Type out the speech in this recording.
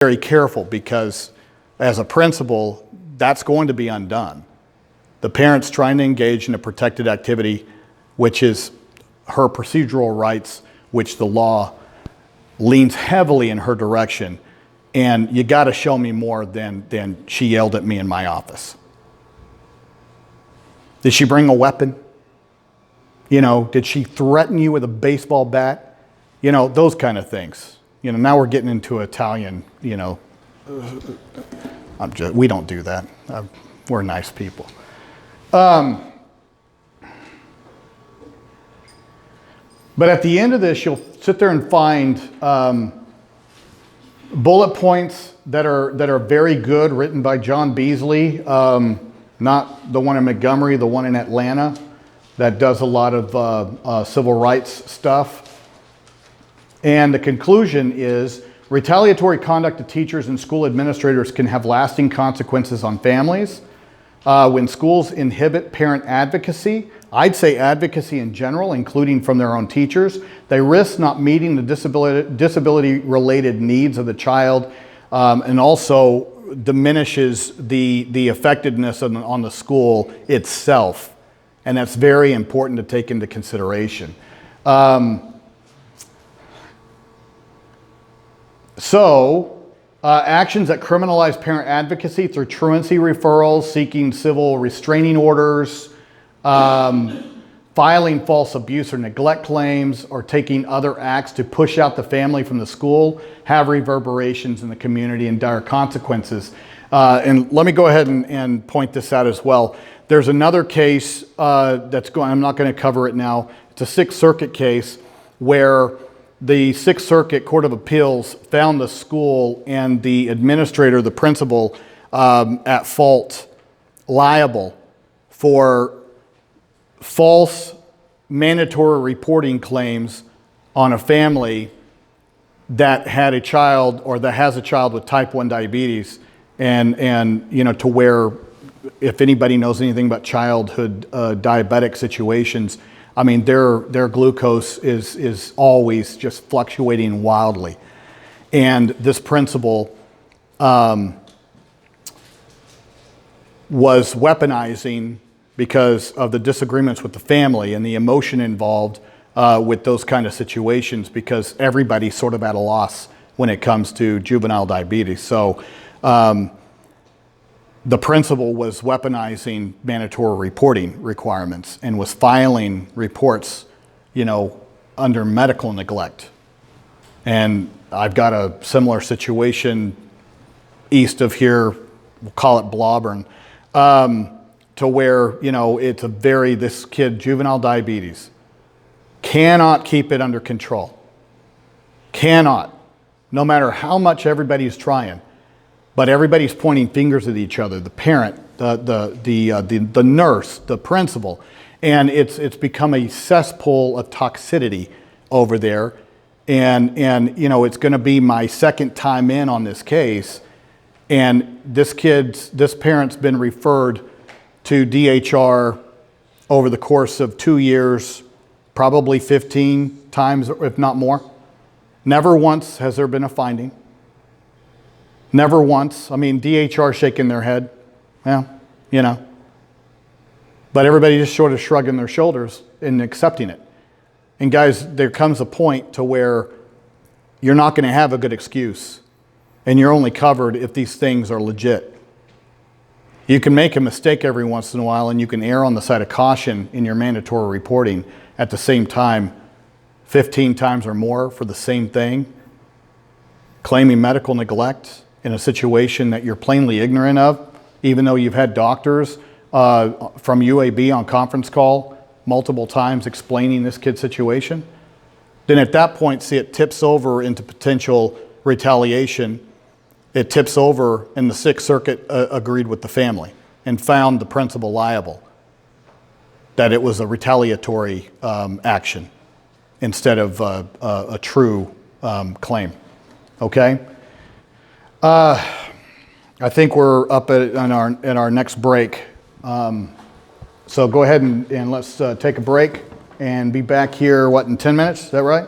very careful, because as a principal, that's going to be undone. The parent's trying to engage in a protected activity, which is her procedural rights, which the law leans heavily in her direction. And you got to show me more than she yelled at me in my office. Did she bring a weapon? You know, did she threaten you with a baseball bat? You know, those kind of things. You know, now we're getting into Italian, you know. We don't do that. We're nice people. But at the end of this, you'll sit there and find bullet points that are very good, written by John Beasley, not the one in Montgomery, the one in Atlanta, that does a lot of civil rights stuff. And the conclusion is retaliatory conduct to teachers and school administrators can have lasting consequences on families. When schools inhibit parent advocacy, I'd say advocacy in general, including from their own teachers, they risk not meeting the disability-related needs of the child, and also diminishes the effectiveness on the school itself. And that's very important to take into consideration. Actions that criminalize parent advocacy through truancy referrals, seeking civil restraining orders, filing false abuse or neglect claims, or taking other acts to push out the family from the school have reverberations in the community and dire consequences. And let me go ahead and point this out as well. There's another case that's going, I'm not going to cover it now. It's a Sixth Circuit case where the Sixth Circuit Court of Appeals found the school and the administrator, the principal, at fault, liable for false mandatory reporting claims on a family that had a child, or that has a child with type 1 diabetes, and you know, to where, if anybody knows anything about childhood diabetic situations, I mean, their glucose is always just fluctuating wildly. And this principal was weaponizing, because of the disagreements with the family and the emotion involved with those kind of situations, because everybody's sort of at a loss when it comes to juvenile diabetes. So the principal was weaponizing mandatory reporting requirements and was filing reports, you know, under medical neglect. And I've got a similar situation east of here, we'll call it Blauburn, to where, you know, it's this kid, juvenile diabetes, cannot keep it under control. Cannot, no matter how much everybody's trying. But everybody's pointing fingers at each other, the parent, the nurse, the principal, and it's become a cesspool of toxicity over there. And you know, it's going to be my second time in on this case, and this parent's been referred to DHR over the course of 2 years, probably 15 times, if not more. Never once has there been a finding. Never once. I mean, DHR shaking their head. Yeah, you know. But everybody just sort of shrugging their shoulders and accepting it. And guys, there comes a point to where you're not going to have a good excuse. And you're only covered if these things are legit. You can make a mistake every once in a while, and you can err on the side of caution in your mandatory reporting. At the same time, 15 times or more for the same thing, claiming medical neglect in a situation that you're plainly ignorant of, even though you've had doctors from UAB on conference call multiple times explaining this kid's situation, then at that point, see, it tips over into potential retaliation. It tips over, and the Sixth Circuit agreed with the family and found the principal liable, that it was a retaliatory action instead of a true claim. Okay? I think we're up at our next break. So go ahead and let's take a break and be back here, what, in 10 minutes? Is that right?